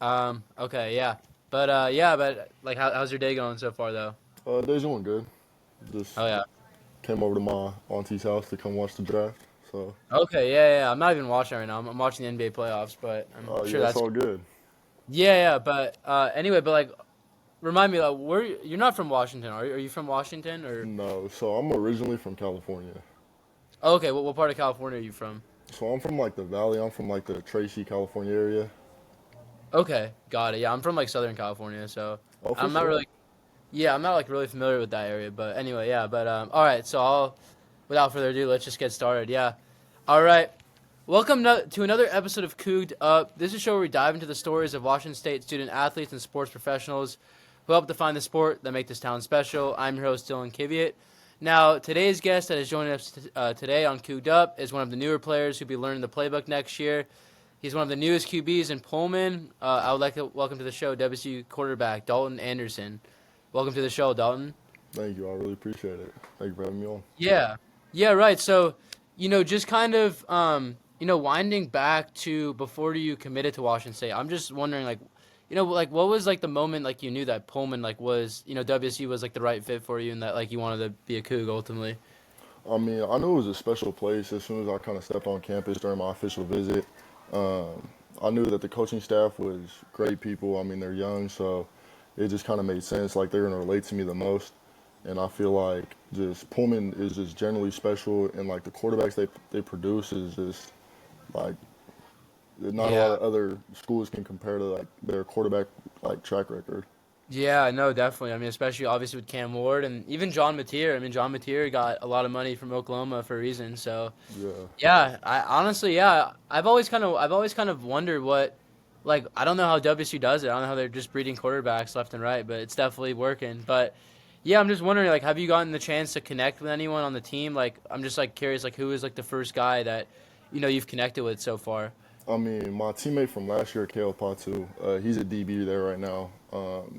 Okay, yeah. But like how's your day going so far though? Day's going good. Just Oh yeah. came over to my auntie's house to come watch the draft. So, Okay, yeah. I'm not even watching right now. I'm watching the NBA playoffs, but I'm sure yeah, it's that's all good. yeah. But anyway, but like remind me, like you're not from Washington, are you? Are you from Washington or? No, so I'm originally from California. Oh, okay, what part of California are you from? So I'm from like the Valley. I'm from like the Tracy, California area. Okay, got it. Yeah, I'm from like Southern California, so Oh, for I'm not sure. really yeah, I'm not like really familiar with that area. But anyway, yeah. But all right. So I'll without further ado, let's just get started. Yeah. All right. Welcome to another episode of Coug'd Up. This is a show where we dive into the stories of Washington State student athletes and sports professionals who help define the sport that make this town special. I'm your host, Dylan Kiviat. Now, today's guest that is joining us today on Coug'd Up is one of the newer players who'll be learning the playbook next year. He's one of the newest QBs in Pullman. I would like to welcome to the show WSU quarterback Dalton Anderson. Welcome to the show, Dalton. Thank you. I really appreciate it. Thank you for having me on. Yeah. Yeah, right. So, just kind of, winding back to before you committed to Washington State, I'm just wondering, like, like, what was, like, the moment, like, you knew that Pullman, like, was, WSU was, like, the right fit for you and that, like, you wanted to be a Coug ultimately? I mean, I knew it was a special place as soon as I kind of stepped on campus during my official visit. I knew that the coaching staff was great people. I mean, they're young, so it just kind of made sense. Like they're gonna relate to me the most, and I feel like just Pullman is just generally special, and like the quarterbacks they produce is just like not a lot Yeah. of other schools can compare to like their quarterback like track record. Yeah, no, definitely. I mean, especially obviously with Cam Ward and even John Mateer. I mean, John Mateer got a lot of money from Oklahoma for a reason. So, Yeah, yeah, I honestly, yeah, I've always kind of wondered what, like, I don't know how WSU does it. I don't know how they're just breeding quarterbacks left and right, but it's definitely working. But yeah, I'm just wondering, like, have you gotten the chance to connect with anyone on the team? Like, I'm just like curious, like, who is like the first guy that, you've connected with so far? I mean my teammate from last year, Kale Patu, he's a DB there right now.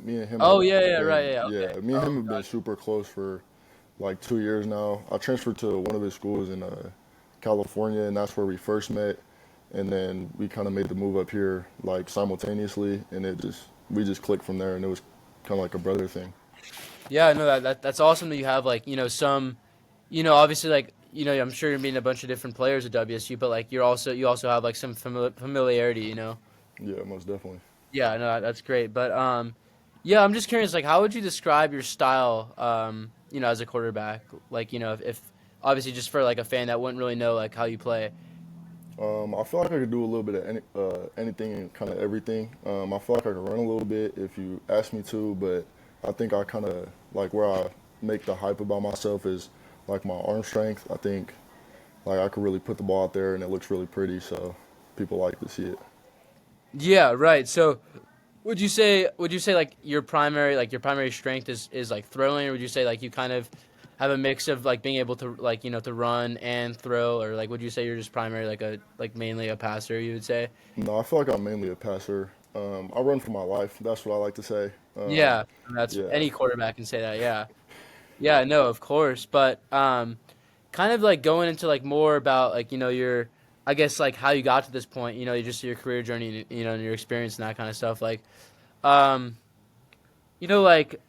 Me and him Oh have yeah, yeah, right, been yeah, yeah, okay. me and him Oh, have been gotcha. super close for like 2 years now. I transferred to one of his schools in California, and that's where we first met. And then we kind of made the move up here like simultaneously, and we just clicked from there, and it was kind of like a brother thing. Yeah, no, that's awesome that you have like some, obviously like I'm sure you're meeting a bunch of different players at WSU, but like you also have like some familiarity. Yeah, most definitely. Yeah, no, that's great. But yeah, I'm just curious, like, how would you describe your style, as a quarterback? Like, if obviously just for like a fan that wouldn't really know like how you play. I feel like I could do a little bit of anything and kind of everything. I feel like I could run a little bit if you ask me to, but I think I kind of like where I make the hype about myself is like my arm strength. I think like I could really put the ball out there and it looks really pretty, so people like to see it. Yeah, right. So would you say like your primary strength is like throwing, or would you say like you kind of have a mix of like being able to like to run and throw, or like would you say you're just primary like mainly a passer, you would say? No, I feel like I'm mainly a passer. I run for my life. That's what I like to say. Yeah, that's Yeah, any quarterback can say that. Yeah. Yeah, no, of course, but kind of like going into like more about like your I guess like how you got to this point, just your career journey, and your experience and that kind of stuff. Like, um, like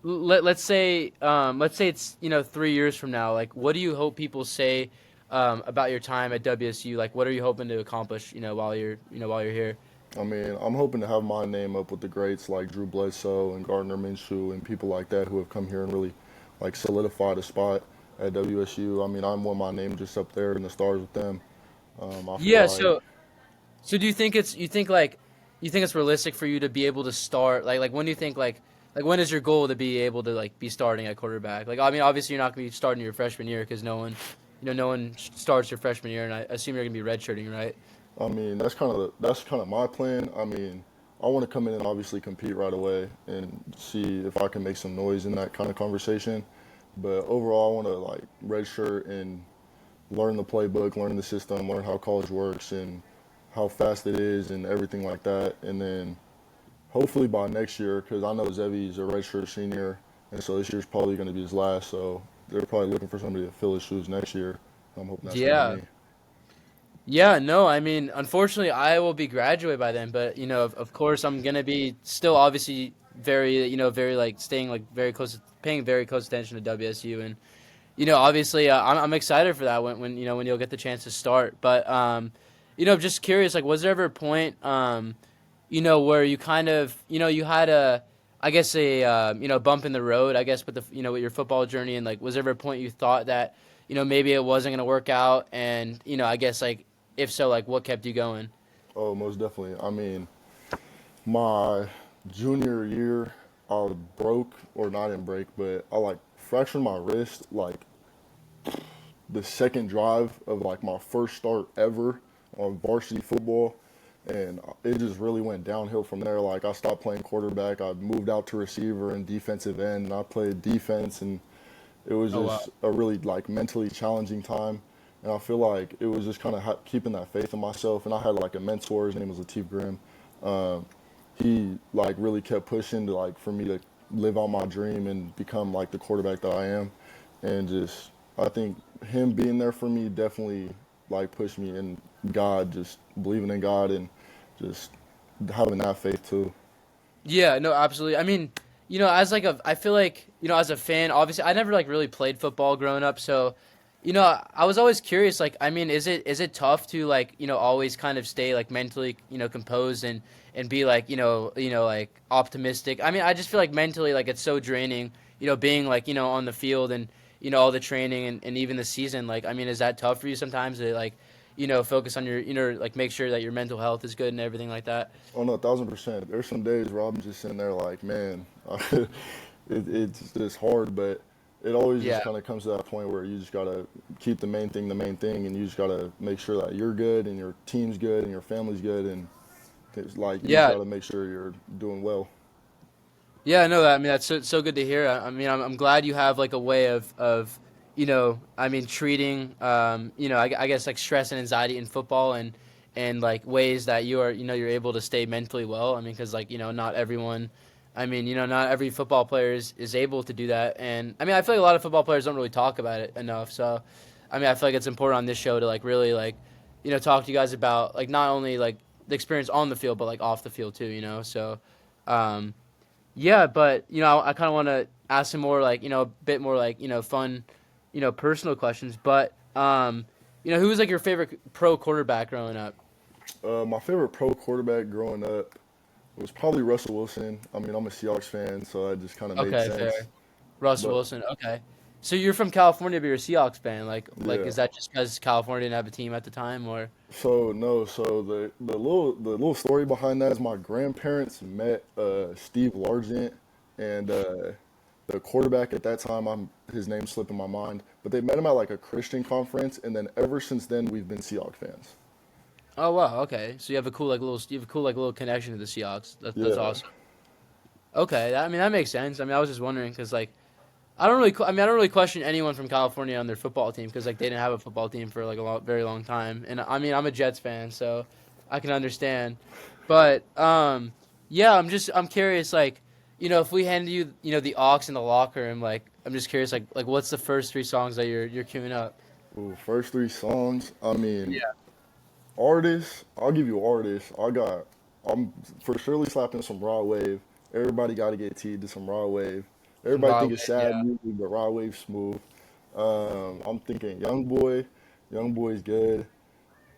let's say it's 3 years from now. Like, what do you hope people say about your time at WSU? Like, what are you hoping to accomplish? While you're here. I mean, I'm hoping to have my name up with the greats like Drew Bledsoe and Gardner Minshew and people like that who have come here and really like solidified a spot at WSU. I mean, I want my name just up there in the stars with them. I feel Yeah. like So do you think it's realistic for you to be able to start like when do you think like when is your goal to be able to like be starting at quarterback? Like I mean obviously you're not going to be starting your freshman year because no one starts your freshman year, and I assume you're going to be redshirting, right? I mean, that's kind of my plan. I mean, I want to come in and obviously compete right away and see if I can make some noise in that kind of conversation. But overall, I want to like redshirt and learn the playbook, learn the system, learn how college works and how fast it is and everything like that. And then hopefully by next year, because I know Zevi's a redshirt senior, and so this year's probably going to be his last. So they're probably looking for somebody to fill his shoes next year. I'm hoping that's going to be Yeah. me. Yeah, no, I mean, unfortunately, I will be graduated by then, but of course, I'm gonna be still obviously very, very like staying like very close, paying very close attention to WSU, and obviously, I'm excited for that when you'll get the chance to start. But just curious, like, was there ever a point, where you kind of, you had I guess bump in the road, I guess, with with your football journey, and like, was there ever a point you thought that, maybe it wasn't gonna work out, and I guess like, if so, like, what kept you going? Oh, most definitely. I mean, my junior year, I broke, or not in break, but I like fractured my wrist like the second drive of like my first start ever on varsity football, and it just really went downhill from there. Like I stopped playing quarterback, I moved out to receiver and defensive end, and I played defense, and it was Oh wow. just a really like mentally challenging time. And I feel like it was just kind of keeping that faith in myself. And I had like a mentor. His name was Latif Grimm. Um, he like really kept pushing to like for me to live out my dream and become like the quarterback that I am. And just I think him being there for me definitely like pushed me in God, just believing in God and just having that faith too. Yeah, no, absolutely. I mean, as like I feel like, as a fan, obviously, I never like really played football growing up, so, I was always curious, like, I mean, is it tough to like, always kind of stay like mentally, composed and be like, like optimistic. I mean, I just feel like mentally, like it's so draining, being like, on the field and, all the training and even the season. Like, I mean, is that tough for you sometimes to like, focus on your, like make sure that your mental health is good and everything like that? Oh no, 1,000%. There's some days where I'm just sitting there like, man, it's just hard, but it always just Yeah. kind of comes to that point where you just gotta keep the main thing, and you just gotta make sure that you're good and your team's good and your family's good, and it's like you just Yeah, gotta make sure you're doing well. yeah, no, I mean that's so good to hear. I mean, I'm glad you have like a way of I mean, treating I guess like stress and anxiety in football and like ways that you are you're able to stay mentally well. I mean, because like not everyone, I mean not every football player is able to do that, and I mean I feel like a lot of football players don't really talk about it enough. So, I mean I feel like it's important on this show to like really like talk to you guys about like not only like the experience on the field but like off the field too. So. Um, yeah, but I kind of want to ask some more like a bit more like fun, personal questions. But who was like your favorite pro quarterback growing up? My favorite pro quarterback growing up was probably Russell Wilson. I mean, I'm a Seahawks fan, so that just kind of made Okay, fair. sense. Russell But Wilson. Okay, so you're from California, but you're a Seahawks fan. Like yeah, is that just because California didn't have a team at the time, or? so no, so the little story behind that is my grandparents met Steve Largent, and the quarterback at that time, I'm his name slipping my mind, but they met him at like a Christian conference, and then ever since then we've been Seahawks fans. Oh wow, okay. So you have a cool like little connection to the Seahawks. That's Yeah, awesome. Okay, I mean that makes sense. I mean I was just wondering because like I mean, I don't really question anyone from California on their football team because like they didn't have a football team for like a very long time. And I mean, I'm a Jets fan, so I can understand. But yeah, I'm curious. Like, if we hand you, the aux in the locker room, like, I'm just curious. Like, what's the first three songs that you're queuing up? ooh, first three songs. I mean, Yeah. artists. I'll give you artists. I'm for surely slapping some raw wave. Everybody got to get teed to some raw wave. Some Everybody Broadway. think it's sad Yeah. music, but raw wave smooth. I'm thinking Young Boy. Young Boy's good,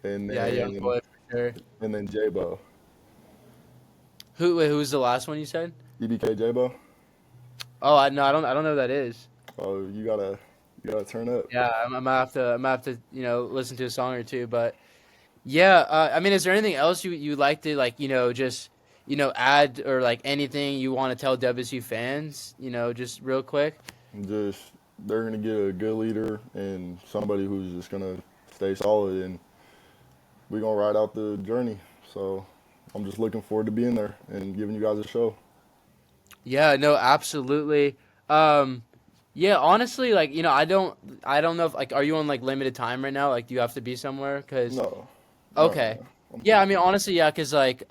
and Yeah, Young then Boy for sure. J-Bo. Who's the last one you said? EBK J-Bo. Oh, no, I don't know who that is. Oh, you gotta turn up. Yeah, I'm gonna have to listen to a song or two, but. Yeah, I mean, is there anything else you like to like just add or like anything you want to tell WSU fans? Just real quick. Just they're gonna get a good leader and somebody who's just gonna stay solid, and we're gonna ride out the journey. So I'm just looking forward to being there and giving you guys a show. Yeah, no, absolutely. Um, yeah, honestly, like I don't know if like are you on like limited time right now? Like, do you have to be somewhere? Cause No, okay, no, I'm yeah, cool. I mean honestly, yeah, cause like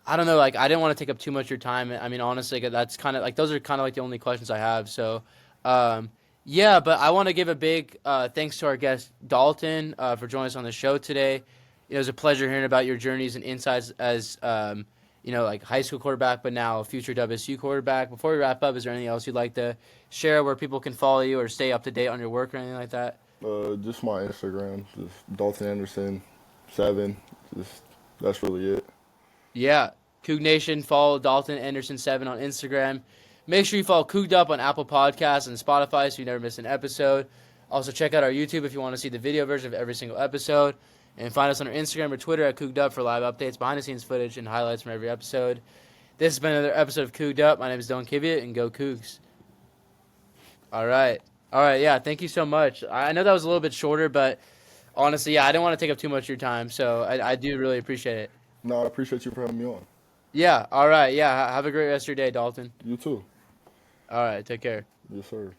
I don't know, like I didn't want to take up too much of your time. I mean honestly, that's kind of like those are kind of like the only questions I have. So, um, Yeah, but I want to give a big thanks to our guest Dalton for joining us on the show today. It was a pleasure hearing about your journeys and insights as like high school quarterback, but now a future WSU quarterback. Before we wrap up, is there anything else you'd like to share where people can follow you or stay up to date on your work or anything like that? Just my Instagram, just Dalton Anderson 7. Just that's really it. Yeah, Coug Nation, follow Dalton Anderson 7 on Instagram. Make sure you follow Coug'd Up on Apple Podcasts and Spotify so you never miss an episode. Also, check out our YouTube if you want to see the video version of every single episode. And find us on our Instagram or Twitter at Coug'd Up for live updates, behind-the-scenes footage, and highlights from every episode. This has been another episode of Coug'd Up. My name is Dylan Kiviat, and go Cougs. All right. Yeah, thank you so much. I know that was a little bit shorter, but honestly, yeah, I didn't want to take up too much of your time, so I do really appreciate it. No, I appreciate you for having me on. Yeah, all right. Yeah, have a great rest of your day, Dalton. You too. All right, take care. Yes, sir.